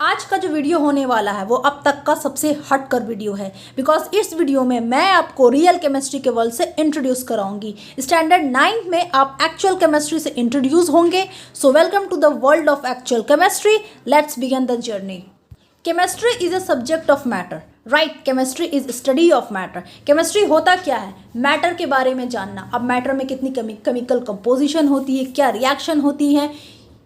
आज का जो वीडियो होने वाला है वो अब तक का सबसे हटकर वीडियो है, बिकॉज इस वीडियो में मैं आपको रियल केमिस्ट्री के वर्ल्ड से इंट्रोड्यूस कराऊंगी। स्टैंडर्ड 9 में आप एक्चुअल केमिस्ट्री से इंट्रोड्यूस होंगे। So welcome to the world of actual chemistry. Let's begin the journey. Chemistry is a subject of matter, right. Chemistry is study of matter. Chemistry होता क्या है? Matter के बारे में जानना। अब मैटर में कितनी केमिकल कंपोजिशन होती है, क्या रिएक्शन होती है,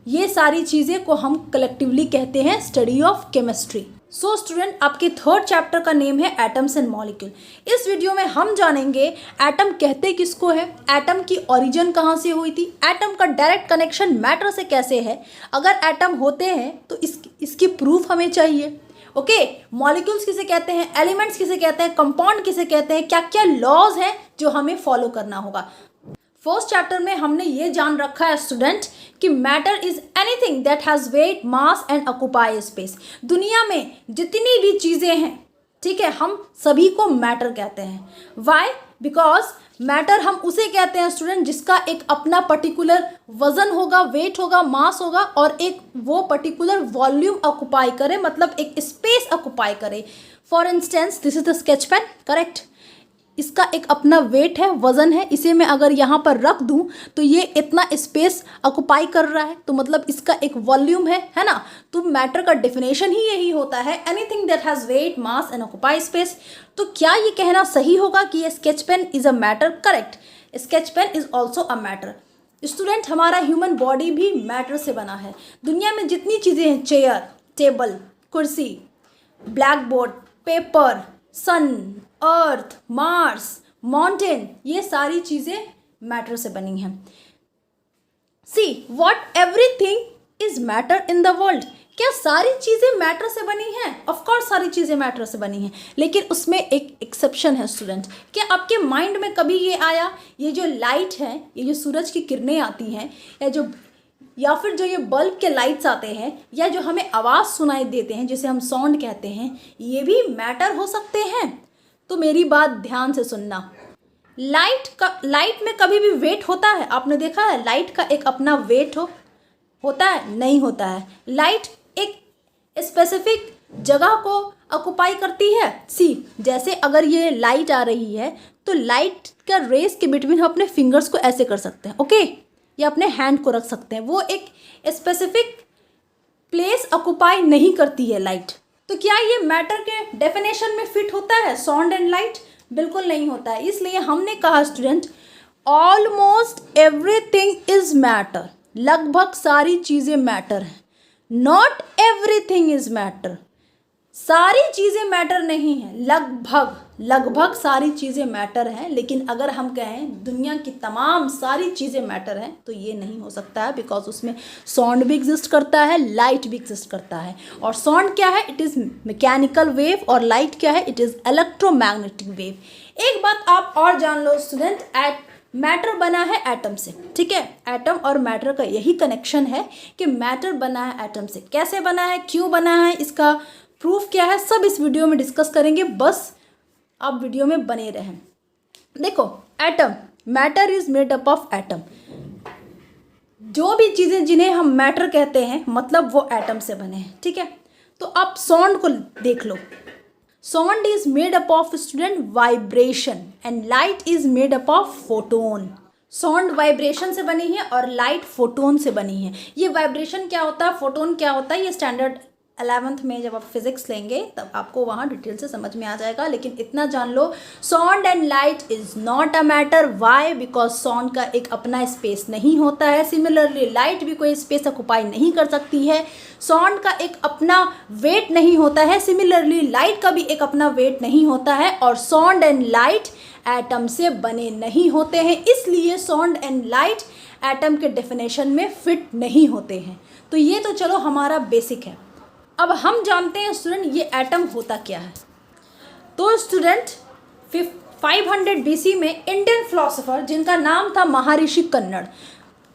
ये सारी चीज़ें को हम कलेक्टिवली कहते हैं study of chemistry. So student, आपके थर्ड चैप्टर का नेम है एटम्स एंड मॉलिक्यूल। इस वीडियो में हम जानेंगे एटम कहते किसको है, एटम की ओरिजिन कहाँ से हुई थी, एटम का डायरेक्ट कनेक्शन मैटर से कैसे है, अगर एटम होते हैं तो इसकी प्रूफ हमें चाहिए। ओके, मॉलिक्यूल्स किसे कहते हैं, एलिमेंट्स किसे कहते हैं, कंपाउंड किसे कहते हैं, क्या क्या लॉज हैं जो हमें फॉलो करना होगा। फर्स्ट चैप्टर में हमने ये जान रखा है स्टूडेंट कि matter is anything that has weight, mass and occupy space. दुनिया में जितनी भी चीज़ें हैं, ठीक है, हम सभी को मैटर कहते हैं। वाई? बिकॉज मैटर हम उसे कहते हैं स्टूडेंट जिसका एक अपना पर्टिकुलर वजन होगा, वेट होगा, मास होगा और एक वो पर्टिकुलर वॉल्यूम ऑक्यूपाई करे, मतलब एक स्पेस ऑक्यूपाई करे। For instance this is the sketch pen, correct. इसका एक अपना वेट है, वज़न है, इसे मैं अगर यहाँ पर रख दूँ तो ये इतना स्पेस ऑक्यूपाई कर रहा है, तो मतलब इसका एक वॉल्यूम है ना। तो मैटर का डेफिनेशन ही यही होता है, anything that has weight, mass and occupy space. तो क्या ये कहना सही होगा कि ये sketch pen is a matter? Correct, sketch pen is also a matter. Student, हमारा ह्यूमन बॉडी भी मैटर से बना है। दुनिया में जितनी चीज़ें हैं, चेयर, टेबल, कुर्सी, black board, paper, sun, earth, Mars, mountain, ये सारी चीज़ें मैटर से बनी हैं। See what everything is matter in the world. क्या सारी चीज़ें मैटर से बनी हैं? ऑफ कोर्स सारी चीज़ें मैटर से बनी हैं, लेकिन उसमें एक एक्सेप्शन है स्टूडेंट। क्या आपके माइंड में कभी ये आया, ये जो लाइट है, ये जो सूरज की किरणें आती हैं, या फिर जो ये बल्ब के लाइट्स आते हैं, या जो हमें आवाज़ सुनाई देते हैं जिसे हम साउंड कहते हैं, ये भी मैटर हो सकते हैं? तो मेरी बात ध्यान से सुनना। लाइट में कभी भी वेट होता है? आपने देखा है लाइट का एक अपना वेट होता है? नहीं होता है। लाइट एक स्पेसिफिक जगह को ऑक्यूपाई करती है। सी, जैसे अगर ये लाइट आ रही है तो लाइट का रेस के बिटवीन हम अपने फिंगर्स को ऐसे कर सकते हैं, ओके, या अपने हैंड को रख सकते हैं। वो एक स्पेसिफिक प्लेस ऑक्यूपाई नहीं करती है लाइट। तो क्या ये मैटर के डेफिनेशन में फिट होता है साउंड एंड लाइट? बिल्कुल नहीं होता है। इसलिए हमने कहा student, almost everything is matter. लगभग सारी चीज़ें मैटर हैं। Not everything is matter. सारी चीज़ें मैटर नहीं हैं, लगभग सारी चीज़ें मैटर हैं। लेकिन अगर हम कहें दुनिया की तमाम सारी चीज़ें मैटर हैं तो ये नहीं हो सकता है, बिकॉज उसमें साउंड भी एग्जिस्ट करता है, लाइट भी एग्जिस्ट करता है। और साउंड क्या है? इट इज़ मैकेनिकल वेव, और लाइट क्या है? It is electromagnetic wave. एक बात आप और जान लो स्टूडेंट, मैटर बना है एटम से, ठीक है। एटम और मैटर का यही कनेक्शन है कि मैटर बना है एटम से। कैसे बना है, क्यों बना है, इसका प्रूफ क्या है, सब इस वीडियो में डिस्कस करेंगे। बस आप वीडियो में बने रहें। देखो, atom, matter is made up of atom. जो भी चीज़ें जिन्हें हम मैटर कहते हैं, मतलब वो एटम से बने हैं, ठीक है। तो आप साउंड को देख लो। Sound is made up of student vibration, and light is made up of photon. Sound vibration से बनी है और लाइट फोटोन से बनी है। ये वाइब्रेशन क्या होता है, फोटोन क्या होता है, ये स्टैंडर्ड 11th में जब आप फिजिक्स लेंगे तब आपको वहाँ डिटेल से समझ में आ जाएगा। लेकिन इतना जान लो, sound and light is not a matter. Why? Because sound का एक अपना स्पेस नहीं होता है। सिमिलरली लाइट भी कोई स्पेस ऑक्यूपाई नहीं कर सकती है। साउंड का एक अपना वेट नहीं होता है। सिमिलरली लाइट का भी एक अपना वेट नहीं होता है। और साउंड एंड लाइट एटम से बने नहीं होते हैं, इसलिए साउंड एंड लाइट एटम के डेफिनेशन में फिट नहीं होते हैं। तो ये तो चलो हमारा बेसिक है। अब हम जानते हैं स्टूडेंट, ये एटम होता क्या है। तो स्टूडेंट 500 BC में इंडियन फिलोसोफर जिनका नाम था महर्षि कन्नड़,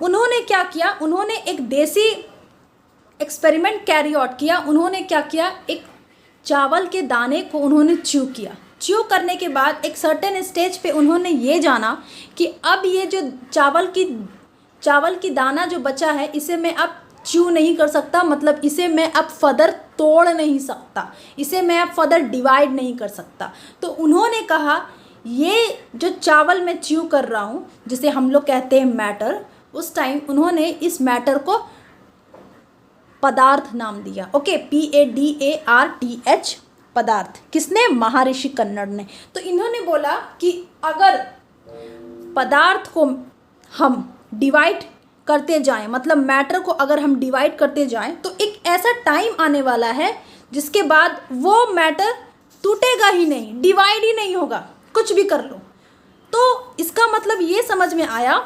उन्होंने क्या किया, उन्होंने एक देसी एक्सपेरिमेंट कैरी आउट किया। उन्होंने क्या किया, एक चावल के दाने को उन्होंने च्यू किया। च्यू करने के बाद एक सर्टेन स्टेज पे उन्होंने ये जाना कि अब ये जो चावल की दाना जो बचा है, इसे मैं अब च्यू नहीं कर सकता, मतलब इसे मैं अब फर्दर तोड़ नहीं सकता, इसे मैं अब फर्दर डिवाइड नहीं कर सकता। तो उन्होंने कहा ये जो चावल मैं च्यू कर रहा हूँ, जिसे हम लोग कहते हैं मैटर, उस टाइम उन्होंने इस मैटर को पदार्थ नाम दिया। ओके, PADARTH, पदार्थ। किसने? महर्षि कन्नड़ ने। तो इन्होंने बोला कि अगर पदार्थ को हम डिवाइड करते जाएं, मतलब मैटर को अगर हम डिवाइड करते जाएं, तो एक ऐसा टाइम आने वाला है जिसके बाद वो मैटर टूटेगा ही नहीं, डिवाइड ही नहीं होगा, कुछ भी कर लो। तो इसका मतलब ये समझ में आया,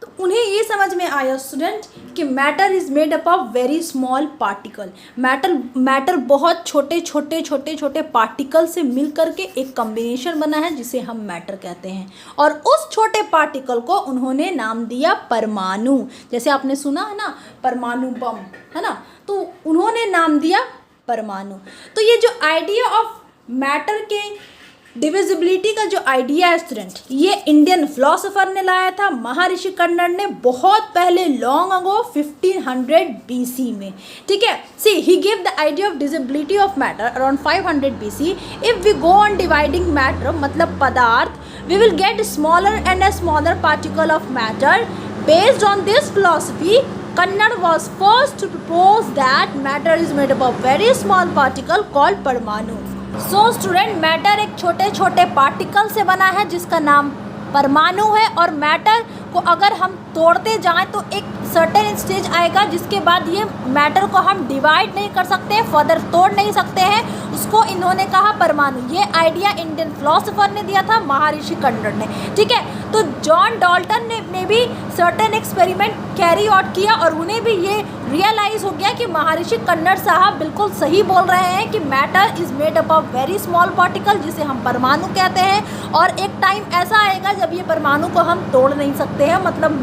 तो उन्हें ये समझ में आया स्टूडेंट कि matter is made up of very small particle. Matter बहुत छोटे छोटे पार्टिकल से मिल करके एक कॉम्बिनेशन बना है जिसे हम मैटर कहते हैं। और उस छोटे पार्टिकल को उन्होंने नाम दिया परमाणु। जैसे आपने सुना है ना, परमाणु बम, है ना, तो उन्होंने नाम दिया परमाणु। तो ये जो आइडिया ऑफ मैटर के डिविजिबिलिटी का जो आइडिया है स्टूडेंट, ये इंडियन फिलोसोफर ने लाया था, महर्षि कन्नड़ ने, बहुत पहले, लॉन्ग अगो 1500 BC में। ठीक है, see he give the idea of divisibility of matter around 500 BC। If we go on dividing matter, मतलब पदार्थ, we will get smaller and a smaller particle of matter. Based on this philosophy, Kannada was first to propose that matter is made up of very small particle called परमाणु। So student, matter एक छोटे छोटे particle से बना है जिसका नाम परमाणु है। और मैटर को अगर हम तोड़ते जाएं तो एक सर्टेन स्टेज आएगा जिसके बाद ये मैटर को हम डिवाइड नहीं कर सकते हैं, फर्दर तोड़ नहीं सकते हैं, उसको इन्होंने कहा परमाणु। ये आइडिया इंडियन फिलोसोफर ने दिया था, महर्षि कन्नड़ ने। ठीक है, तो जॉन डाल्टन ने भी सर्टेन एक्सपेरिमेंट कैरी आउट किया और उन्हें भी ये रियलाइज़ हो गया कि महर्षि कन्नड़ साहब बिल्कुल सही बोल रहे हैं कि matter is made up of very small particle, जिसे हम परमाणु कहते हैं। और एक टाइम ऐसा आएगा जब ये परमाणु को हम तोड़ नहीं सकते हैं, मतलब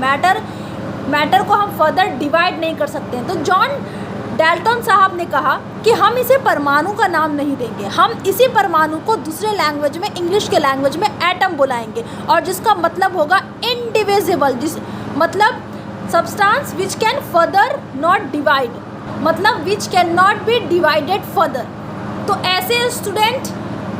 मैटर को हम फर्दर डिवाइड नहीं कर सकते हैं। तो जॉन डाल्टन साहब ने कहा कि हम इसे परमाणु का नाम नहीं देंगे, हम इसी परमाणु को दूसरे लैंग्वेज में, इंग्लिश के लैंग्वेज में एटम बुलाएंगे, और जिसका मतलब होगा इनडिविजिबल, जिस मतलब substance which can further not divide, मतलब which can not be divided further. तो ऐसे स्टूडेंट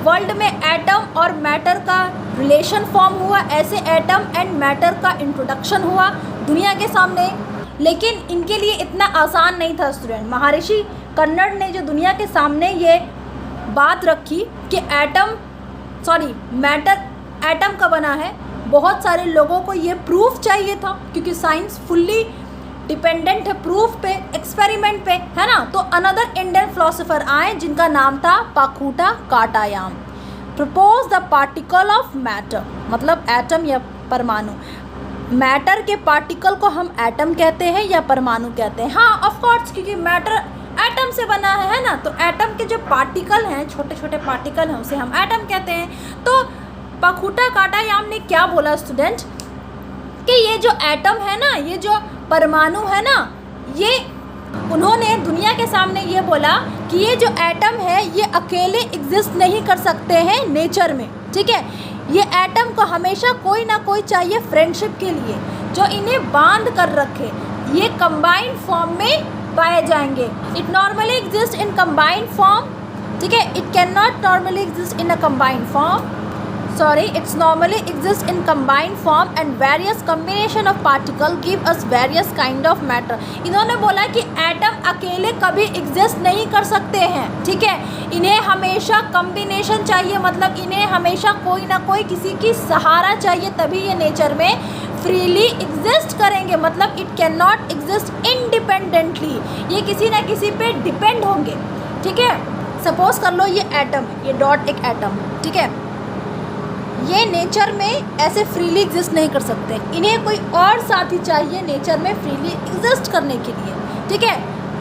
वर्ल्ड में एटम और मैटर का रिलेशन फॉर्म हुआ, ऐसे एटम एंड मैटर का इंट्रोडक्शन हुआ दुनिया के सामने। लेकिन इनके लिए इतना आसान नहीं था स्टूडेंट। महर्षि कन्नड़ ने जो दुनिया के सामने ये बात रखी कि मैटर एटम का बना है, बहुत सारे लोगों को ये प्रूफ चाहिए था, क्योंकि साइंस फुल्ली डिपेंडेंट है प्रूफ पे, एक्सपेरिमेंट पे, है ना। तो अनदर इंडियन फिलोसोफर आए जिनका नाम था Pakudha Katyayana. Propose the particle of matter, मतलब एटम या परमाणु। मैटर के पार्टिकल को हम एटम कहते हैं या परमाणु कहते हैं? हाँ, ऑफ कोर्स, क्योंकि मैटर एटम से बना है ना, तो एटम के जो पार्टिकल हैं, छोटे छोटे पार्टिकल हैं, उसे हम एटम कहते हैं। तो पाकुटा काटायाम ने क्या बोला स्टूडेंट कि ये जो एटम है ना, ये जो परमाणु है ना, ये उन्होंने दुनिया के सामने ये बोला कि ये जो एटम है ये अकेले एग्जिस्ट नहीं कर सकते हैं नेचर में। ठीक है, ये एटम को हमेशा कोई ना कोई चाहिए फ्रेंडशिप के लिए, जो इन्हें बांध कर रखे। ये कंबाइंड फॉर्म में पाए जाएंगे। It normally exist in combined form. ठीक है, it can not normally exist in a combined form, it's normally exists in combined form and various combination of particle give us various kind of matter। इन्होंने बोला कि atom अकेले कभी exist नहीं कर सकते हैं। ठीक है, इन्हें हमेशा कॉम्बिनेशन चाहिए, मतलब इन्हें हमेशा कोई ना कोई किसी की सहारा चाहिए, तभी ये नेचर में फ्रीली एग्जिस्ट करेंगे। मतलब it can not exist independently, ये किसी ना किसी पे डिपेंड होंगे। ठीक है, सपोज कर लो ये एटम है, ये डॉट एक एटम है। ठीक है, ये नेचर में ऐसे फ्रीली एग्जिस्ट नहीं कर सकते, इन्हें कोई और साथी चाहिए नेचर में फ्रीली एग्जिस्ट करने के लिए। ठीक है,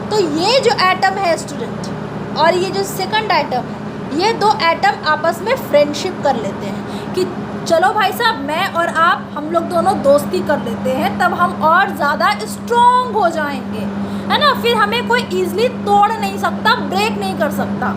तो ये जो एटम है स्टूडेंट और ये जो सेकंड एटम है, ये दो एटम आपस में फ्रेंडशिप कर लेते हैं कि चलो भाई साहब, मैं और आप, हम लोग दोनों दोस्ती कर लेते हैं, तब हम और ज़्यादा स्ट्रॉन्ग हो जाएंगे, है ना। फिर हमें कोई ईजिली तोड़ नहीं सकता, ब्रेक नहीं कर सकता।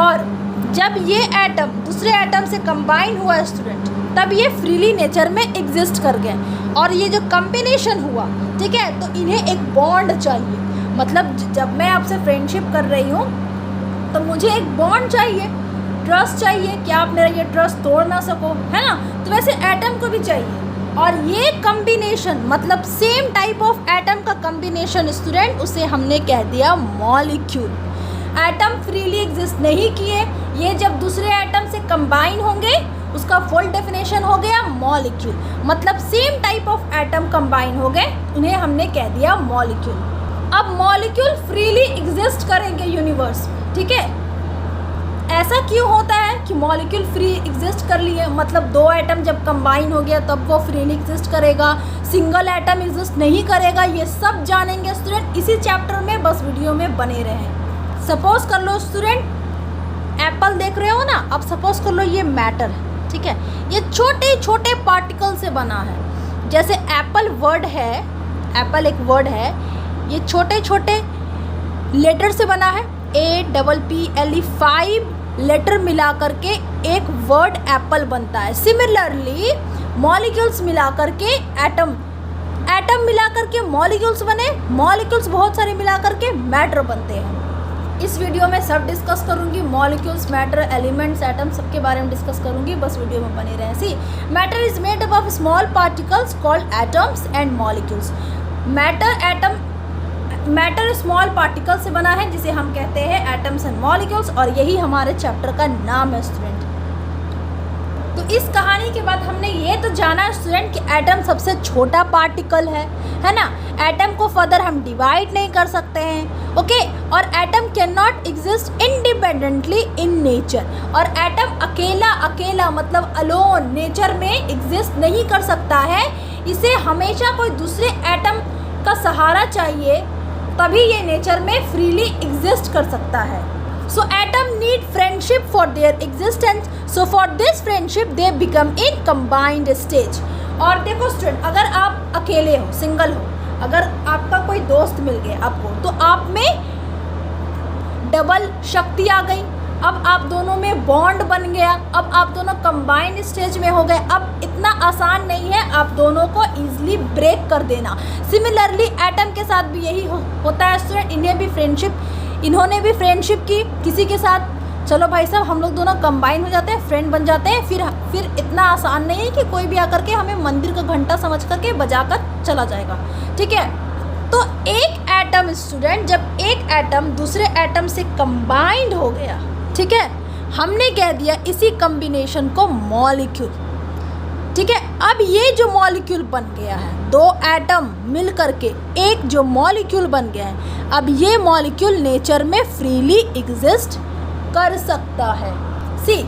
और जब ये एटम दूसरे एटम से कंबाइन हुआ स्टूडेंट, तब ये फ्रीली नेचर में एग्जिस्ट कर गए। और ये जो कॉम्बिनेशन हुआ, ठीक है, तो इन्हें एक बॉन्ड चाहिए। मतलब जब मैं आपसे फ्रेंडशिप कर रही हूँ तो मुझे एक बॉन्ड चाहिए, ट्रस्ट चाहिए कि आप मेरा ये ट्रस्ट तोड़ ना सको, है ना। तो वैसे एटम को भी चाहिए, और ये कम्बिनेशन मतलब सेम टाइप ऑफ एटम का कम्बिनेशन स्टूडेंट, उसे हमने कह दिया मॉलिक्यूल। एटम फ्रीली एग्जिस्ट नहीं किए, ये जब दूसरे एटम से कंबाइन होंगे उसका फुल डेफिनेशन हो गया मॉलिक्यूल। मतलब same type of atom combine हो गए, उन्हें हमने कह दिया मॉलिक्यूल। अब मॉलिक्यूल फ्रीली एग्जिस्ट करेंगे यूनिवर्स में, ठीक है। ऐसा क्यों होता है कि मॉलिक्यूल फ्री एग्जिस्ट कर लिए, मतलब दो एटम जब कंबाइन हो गया तब वो फ्रीली एग्जिस्ट करेगा, सिंगल एटम एग्जिस्ट नहीं करेगा, ये सब जानेंगे स्टूडेंट इसी चैप्टर में, बस वीडियो में बने रहें। सपोज कर लो स्टूडेंट एप्पल देख रहे हो ना, अब सपोज कर लो ये मैटर है, ठीक है। ये छोटे छोटे पार्टिकल से बना है। जैसे एप्पल वर्ड है, एप्पल एक वर्ड है, ये छोटे छोटे लेटर से बना है, APPLE 5 लेटर मिला करके एक वर्ड एप्पल बनता है। सिमिलरली मॉलिक्यूल्स मिला करके एटम, एटम मिला करके मॉलिक्यूल्स बने, मॉलिक्यूल्स बहुत सारे मिला करके मैटर बनते हैं। इस वीडियो में सब डिस्कस करूंगी, मॉलिक्यूल्स, मैटर, एलिमेंट्स, एटम, सबके बारे में डिस्कस करूंगी, बस वीडियो में बने रहें। See matter is made up of small particles called atoms and molecules. Matter small particle से बना है जिसे हम कहते हैं एटम्स एंड मॉलिक्यूल्स, और यही हमारे चैप्टर का नाम है स्टूडेंट। तो इस कहानी के बाद हमने ये तो जाना स्टूडेंट कि एटम सबसे छोटा पार्टिकल है ना। एटम को फर्दर हम डिवाइड नहीं कर सकते हैं, ओके। और atom can not exist independently in nature, और एटम अकेला मतलब अलोन नेचर में एग्जिस्ट नहीं कर सकता है। इसे हमेशा कोई दूसरे एटम का सहारा चाहिए, तभी ये नेचर में फ्रीली एग्जिस्ट कर सकता है। So atom need friendship for their existence, so for this friendship they become in combined stage. और देखो स्टूडेंट, अगर आप अकेले हो, सिंगल हो, अगर आपका कोई दोस्त मिल गया आपको, तो आप में डबल शक्ति आ गई। अब आप दोनों में बॉन्ड बन गया, अब आप दोनों कंबाइंड स्टेज में हो गए। अब इतना आसान नहीं है आप दोनों को ईजिली ब्रेक कर देना। सिमिलरली एटम के साथ भी यही होता है स्टूडेंट। इन्होंने भी फ्रेंडशिप की किसी के साथ, चलो भाई साहब हम लोग दोनों कंबाइन हो जाते हैं, फ्रेंड बन जाते हैं। फिर इतना आसान नहीं है कि कोई भी आकर के हमें मंदिर का घंटा समझ करके बजा कर चला जाएगा, ठीक है। तो एक एटम स्टूडेंट, जब एक एटम दूसरे एटम से कंबाइंड हो गया, ठीक है, हमने कह दिया इसी कॉम्बिनेशन को मॉलिक्यूल, ठीक है। अब ये जो मॉलिक्यूल बन गया है, दो एटम मिल करके एक जो मॉलिक्यूल बन गया है, अब ये मॉलिक्यूल नेचर में फ्रीली एग्जिस्ट कर सकता है। सी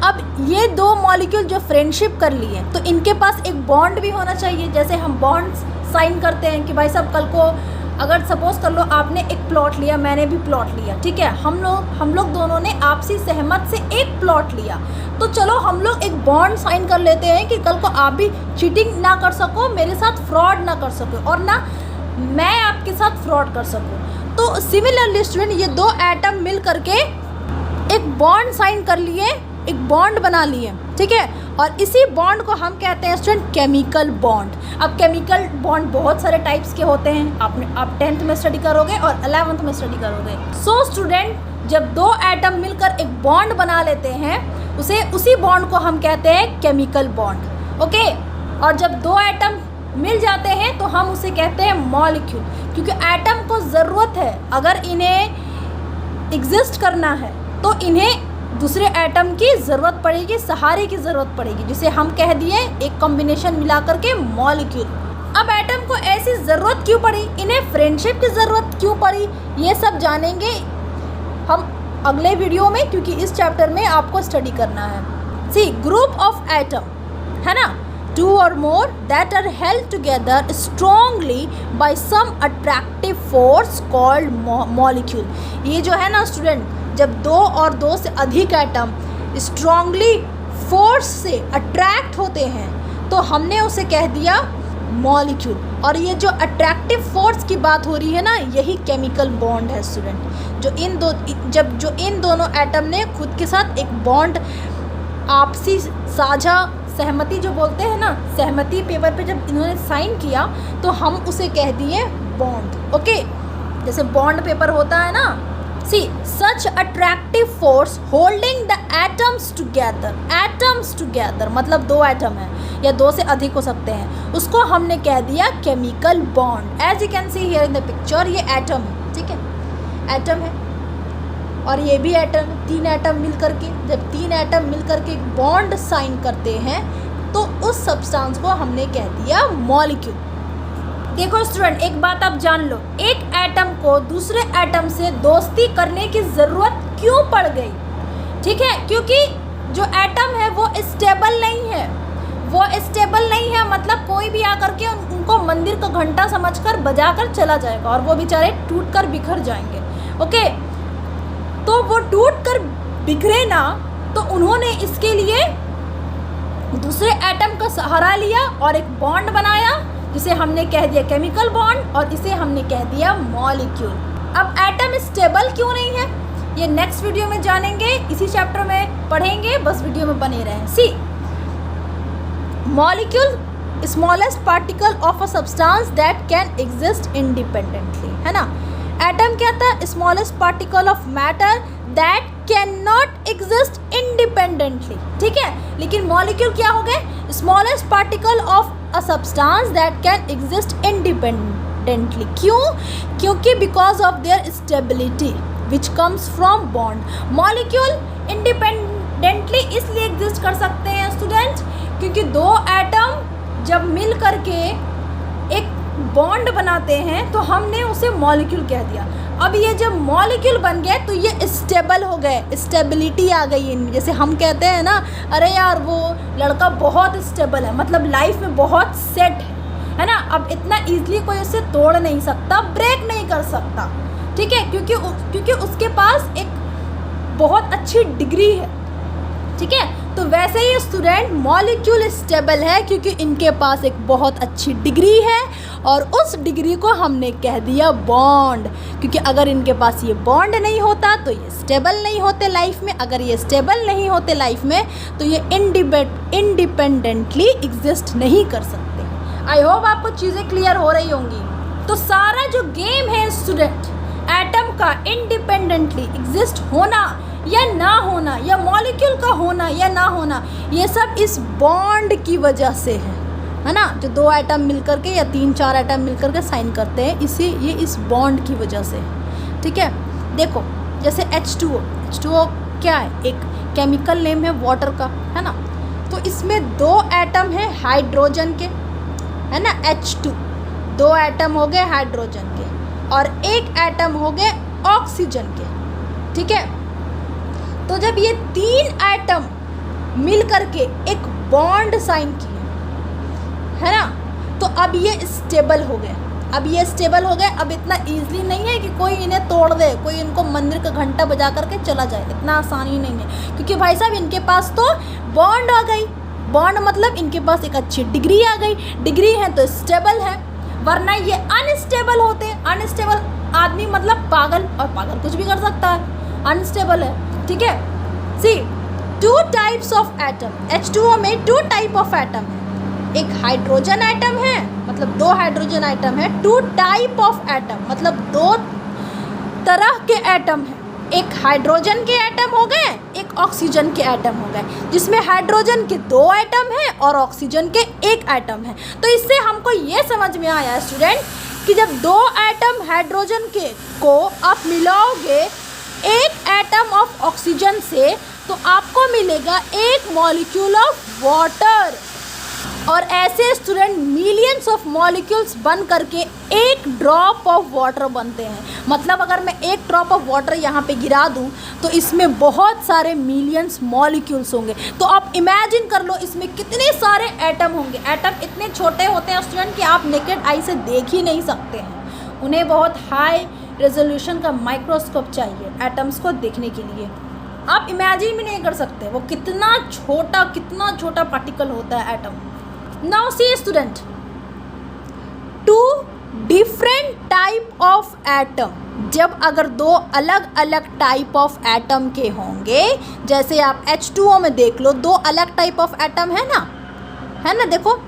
अब ये दो मॉलिक्यूल जो फ्रेंडशिप कर लिए, तो इनके पास एक बॉन्ड भी होना चाहिए। जैसे हम बॉन्ड साइन करते हैं कि भाई साहब कल को अगर सपोज कर लो आपने एक प्लॉट लिया, मैंने भी प्लॉट लिया, ठीक है, हम लोग दोनों ने आपसी सहमत से एक प्लॉट लिया, तो चलो हम लोग एक बॉन्ड साइन कर लेते हैं कि कल को आप भी चीटिंग ना कर सको, मेरे साथ फ्रॉड ना कर सको, और ना मैं आपके साथ फ्रॉड कर सकूं। तो सिमिलरली स्टूडेंट, ये दो एटम मिल करके एक बॉन्ड साइन कर लिए, एक बॉन्ड बना लिए, ठीक है। और इसी बॉन्ड को हम कहते हैं स्टूडेंट केमिकल बॉन्ड। अब केमिकल बॉन्ड बहुत सारे टाइप्स के होते हैं, आप 10th में स्टडी करोगे और 11th में स्टडी करोगे। सो स्टूडेंट, जब दो एटम मिलकर एक बॉन्ड बना लेते हैं, उसी बॉन्ड को हम कहते हैं केमिकल बॉन्ड, ओके। और जब दो एटम मिल जाते हैं तो हम उसे कहते हैं मॉलिक्यूल, क्योंकि एटम को ज़रूरत है, अगर इन्हें एग्जिस्ट करना है तो इन्हें दूसरे एटम की ज़रूरत पड़ेगी, सहारे की ज़रूरत पड़ेगी, जिसे हम कह दिए एक कॉम्बिनेशन मिला करके मॉलिक्यूल। अब एटम को ऐसी ज़रूरत क्यों पड़ी, इन्हें फ्रेंडशिप की ज़रूरत क्यों पड़ी, ये सब जानेंगे हम अगले वीडियो में, क्योंकि इस चैप्टर में आपको स्टडी करना है। सी ग्रुप ऑफ एटम, है ना, 2 or more that are held together strongly by some attractive force called molecule। ये जो है ना स्टूडेंट, जब दो और दो से अधिक एटम स्ट्रांगली फोर्स से अट्रैक्ट होते हैं तो हमने उसे कह दिया मॉलिक्यूल। और ये जो अट्रैक्टिव फोर्स की बात हो रही है ना, यही केमिकल बॉन्ड है स्टूडेंट। जो इन दोनों एटम ने खुद के साथ एक बॉन्ड, आपसी साझा सहमति जो बोलते हैं ना, सहमति पेपर पे जब इन्होंने साइन किया तो हम उसे कह दिए बॉन्ड, ओके। जैसे बॉन्ड पेपर होता है ना, see such attractive force holding the atoms together मतलब 2 एटम है या 2 से अधिक हो सकते हैं, उसको हमने कह दिया chemical bond. As you can see here in the picture, ये एटम है, ठीक है, एटम है और ये भी एटम, 3 एटम मिल करके, जब 3 एटम मिल करके एक बॉन्ड साइन करते हैं तो उस सब्सटेंस को हमने कह दिया मॉलिक्यूल। देखो स्टूडेंट, एक बात आप जान लो, एक एटम को दूसरे एटम से दोस्ती करने की ज़रूरत क्यों पड़ गई? ठीक है, क्योंकि जो एटम है वो स्टेबल नहीं है, मतलब कोई भी आकर के उनको मंदिर का घंटा समझकर बजाकर चला जाएगा और वो बेचारे टूट कर बिखर जाएंगे। ओके, तो वो टूट कर बिखरे ना, तो उन्होंने इसके लिए दूसरे एटम का सहारा लिया और एक बॉन्ड बनाया जिसे हमने कह दिया केमिकल बॉन्ड और इसे हमने कह दिया मॉलिक्यूल। अब एटम स्टेबल क्यों नहीं है ये नेक्स्ट वीडियो में जानेंगे, इसी चैप्टर में पढ़ेंगे, बस वीडियो में बने रहें। See molecule smallest particle of a substance that can exist independently, है ना। एटम क्या था? Smallest particle of matter that can not exist independently, ठीक है। लेकिन मॉलिक्यूल क्या हो गए? Smallest particle of a substance that can exist independently. क्यों? क्योंकि because of their stability which comes from bond. Molecule independently इसलिए एग्जिस्ट कर सकते हैं स्टूडेंट, क्योंकि 2 एटम जब मिल करके एक बॉन्ड बनाते हैं तो हमने उसे मॉलिक्यूल कह दिया। अब ये जब मॉलिक्यूल बन गए तो ये स्टेबल हो गए, स्टेबिलिटी आ गई इनमें। जैसे हम कहते हैं ना, अरे यार वो लड़का बहुत स्टेबल है, मतलब लाइफ में बहुत सेट है ना। अब इतना ईजिली कोई उसे तोड़ नहीं सकता, ब्रेक नहीं कर सकता, ठीक है, क्योंकि उसके पास एक बहुत अच्छी डिग्री है, ठीक है। तो वैसे ही स्टूडेंट मॉलिक्यूल स्टेबल है क्योंकि इनके पास एक बहुत अच्छी डिग्री है और उस डिग्री को हमने कह दिया बॉन्ड, क्योंकि अगर इनके पास ये बॉन्ड नहीं होता तो ये स्टेबल नहीं होते लाइफ में। अगर ये स्टेबल नहीं होते लाइफ में तो ये इंडिपेंडेंटली एग्जिस्ट नहीं कर सकते। आई होप आपको चीज़ें क्लियर हो रही होंगी। तो सारा जो गेम है स्टूडेंट, एटम का इंडिपेंडेंटली एग्जिस्ट होना या ना होना, या मॉलिक्यूल का होना या ना होना, ये सब इस बॉन्ड की वजह से है ना। जो 2 एटम मिलकर के या 3-4 एटम मिलकर के साइन करते हैं, ये इस बॉन्ड की वजह से है, ठीक है। देखो जैसे H2O क्या है? एक केमिकल नेम है वाटर का, है ना। तो इसमें 2 एटम है हाइड्रोजन के, है ना, H2, 2 एटम हो गए हाइड्रोजन के और 1 एटम हो गए ऑक्सीजन के, ठीक है। तो जब ये 3 एटम मिल करके एक बॉन्ड साइन किए, है ना, तो अब ये स्टेबल हो गए। अब इतना इजीली नहीं है कि कोई इन्हें तोड़ दे, कोई इनको मंदिर का घंटा बजा करके चला जाए, इतना आसानी नहीं है, क्योंकि भाई साहब इनके पास तो बॉन्ड आ गई। बॉन्ड मतलब इनके पास एक अच्छी डिग्री आ गई, डिग्री है तो स्टेबल है, वरना ये अनस्टेबल होते। अनस्टेबल आदमी मतलब पागल, और पागल कुछ भी कर सकता है, अनस्टेबल है, ठीक है। सी 2 टाइप्स ऑफ एटम, H2O में 2 टाइप ऑफ एटम है। एक हाइड्रोजन एटम है, मतलब 2 हाइड्रोजन एटम है। 2 टाइप ऑफ एटम मतलब 2 तरह के एटम है। एक हाइड्रोजन के एटम हो गए, एक ऑक्सीजन के एटम हो गए, जिसमें हाइड्रोजन के 2 एटम हैं और ऑक्सीजन के 1 एटम है। तो इससे हमको ये समझ में आया स्टूडेंट कि जब 2 एटम हाइड्रोजन के को आप मिलाओगे 1 एटम ऑफ ऑक्सीजन से, तो आपको मिलेगा 1 मॉलिक्यूल ऑफ वाटर। और ऐसे स्टूडेंट मिलियंस ऑफ मॉलिक्यूल्स बन करके 1 ड्रॉप ऑफ वाटर बनते हैं। मतलब अगर मैं 1 ड्रॉप ऑफ वाटर यहाँ पे गिरा दूँ तो इसमें बहुत सारे मिलियंस मॉलिक्यूल्स होंगे। तो आप इमेजिन कर लो इसमें कितने सारे एटम होंगे। एटम इतने छोटे होते हैं स्टूडेंट कि आप नेकेड आई से देख ही नहीं सकते हैं, उन्हें बहुत हाई रेजोल्यूशन का माइक्रोस्कोप चाहिए एटम्स को देखने के लिए। आप इमेजिन भी नहीं कर सकते वो कितना छोटा पार्टिकल होता है atom. Now see student, 2 different type of atom, जब अगर 2 अलग अलग टाइप ऑफ एटम के होंगे, जैसे आप H2O में देख लो 2 अलग टाइप ऑफ एटम है ना, देखो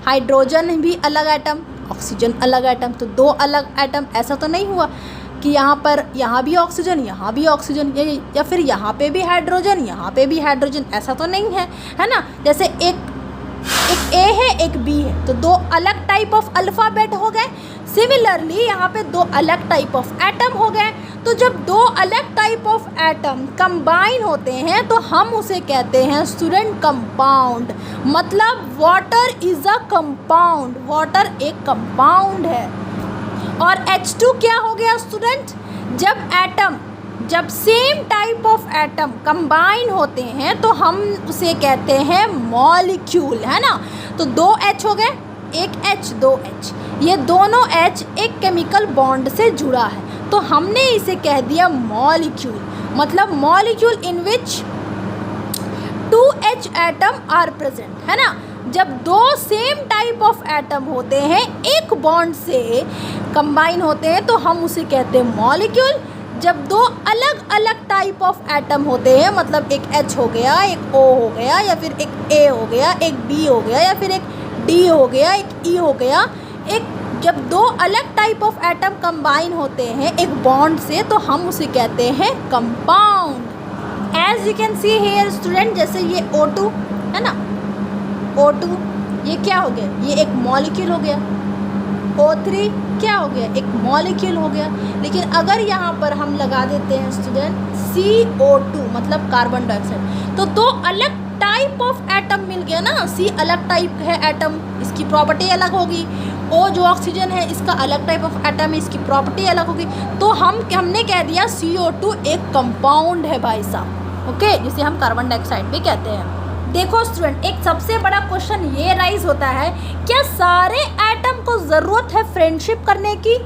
हाइड्रोजन भी अलग एटम, ऑक्सीजन अलग एटम, तो 2 अलग एटम, ऐसा तो नहीं हुआ। कि यहाँ भी ऑक्सीजन, यहाँ भी ऑक्सीजन, या फिर यहाँ पे भी हाइड्रोजन, यहाँ पे भी हाइड्रोजन, ऐसा तो नहीं है, है ना। जैसे एक ए है एक बी है, तो दो अलग टाइप ऑफ अल्फ़ाबेट हो गए। सिमिलरली यहाँ पे दो अलग टाइप ऑफ एटम हो गए। तो जब दो अलग टाइप ऑफ एटम कंबाइन होते हैं तो हम उसे कहते हैं स्टूडेंट कंपाउंड। मतलब water is a compound, water एक कंपाउंड है। और H2 क्या हो गया स्टूडेंट? जब same type of atom combine होते हैं तो हम उसे कहते हैं मॉलिक्यूल, है ना। तो दो H हो गए, एक H दो H, ये दोनों H एक केमिकल बॉन्ड से जुड़ा है, तो हमने इसे कह दिया मॉलिक्यूल। मतलब molecule in which 2H atom are present, है ना। जब दो सेम टाइप ऑफ एटम होते हैं, एक बॉन्ड से कंबाइन होते हैं, तो हम उसे कहते हैं मॉलिक्यूल। जब दो अलग अलग टाइप ऑफ एटम होते हैं, मतलब एक H हो गया, एक O हो गया, या फिर एक A हो गया, एक B हो गया, या फिर एक D हो गया, एक E हो गया, जब दो अलग टाइप ऑफ एटम कंबाइन होते हैं एक बॉन्ड से, तो हम उसे कहते हैं compound. As you can see here student, जैसे ये O2 है ना, O2 ये क्या हो गया, ये एक मॉलिक्यूल हो गया। O3 क्या हो गया, एक मॉलिक्यूल हो गया। लेकिन अगर यहाँ पर हम लगा देते हैं स्टूडेंट CO2 मतलब कार्बन डाइऑक्साइड, तो दो अलग टाइप ऑफ एटम मिल गया ना। C अलग टाइप है एटम, इसकी प्रॉपर्टी अलग होगी। O जो ऑक्सीजन है, इसका अलग टाइप ऑफ एटम है, इसकी प्रॉपर्टी अलग होगी। तो हमने कह दिया CO2 एक कंपाउंड है भाई साहब, ओके, जिसे हम कार्बन डाइऑक्साइड भी कहते हैं। देखो स्टूडेंट, एक सबसे बड़ा क्वेश्चन ये राइज होता है, क्या सारे एटम को ज़रूरत है फ्रेंडशिप करने की?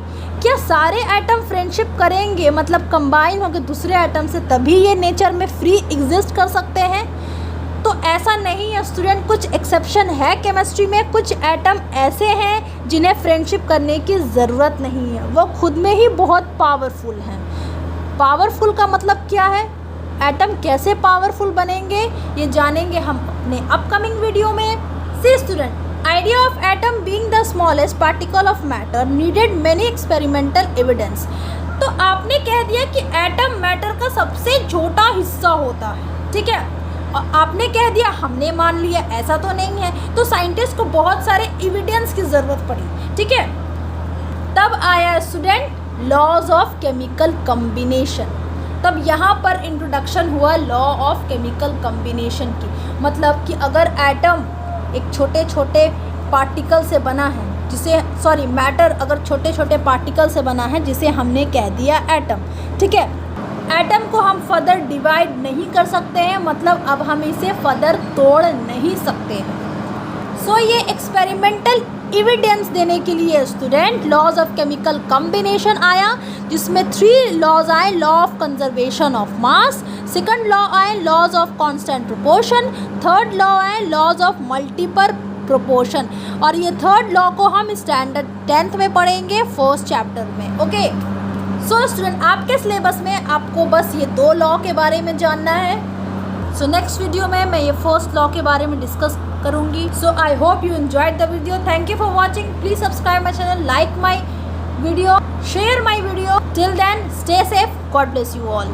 क्या सारे एटम फ्रेंडशिप करेंगे, मतलब कंबाइन होकर दूसरे एटम से, तभी ये नेचर में फ्री एग्जिस्ट कर सकते हैं? तो ऐसा नहीं है स्टूडेंट, कुछ एक्सेप्शन है केमिस्ट्री में। कुछ एटम ऐसे हैं जिन्हें फ्रेंडशिप करने की ज़रूरत नहीं है, वो खुद में ही बहुत पावरफुल हैं। पावरफुल का मतलब क्या है, एटम कैसे पावरफुल बनेंगे, ये जानेंगे हम अपने अपकमिंग वीडियो में। See student, idea of atom being the smallest particle of matter needed many experimental evidence. तो आपने कह दिया कि एटम मैटर का सबसे छोटा हिस्सा होता है, ठीक है, और आपने कह दिया, हमने मान लिया, ऐसा तो नहीं है। तो साइंटिस्ट को बहुत सारे एविडेंस की ज़रूरत पड़ी, ठीक है। तब आया student laws of chemical combination. तब यहाँ पर इंट्रोडक्शन हुआ लॉ ऑफ केमिकल कम्बिनेशन की। मतलब कि अगर एटम एक छोटे छोटे पार्टिकल से बना है, मैटर अगर छोटे छोटे पार्टिकल से बना है, जिसे हमने कह दिया एटम, ठीक है। एटम को हम फर्दर डिवाइड नहीं कर सकते हैं, मतलब अब हम इसे फर्दर तोड़ नहीं सकते हैं। सो ये एक्सपेरिमेंटल एविडेंस देने के लिए student laws of chemical combination आया, जिसमें 3 लॉज आए, law of conservation of mass, second law आए laws of constant proportion, third law आए लॉज ऑफ मल्टीपल प्रोपोर्शन। और ये थर्ड लॉ को हम स्टैंडर्ड 10th में पढ़ेंगे, फर्स्ट चैप्टर में, ओके। सो स्टूडेंट, आपके सिलेबस में आपको बस ये 2 लॉ के बारे में जानना है। सो नेक्स्ट वीडियो में मैं ये फर्स्ट लॉ के बारे में डिस्कस करूंगी। So I hope you enjoyed the video. Thank you for watching. Please subscribe my channel, like my video, share my video. Till then, stay safe, God bless you all.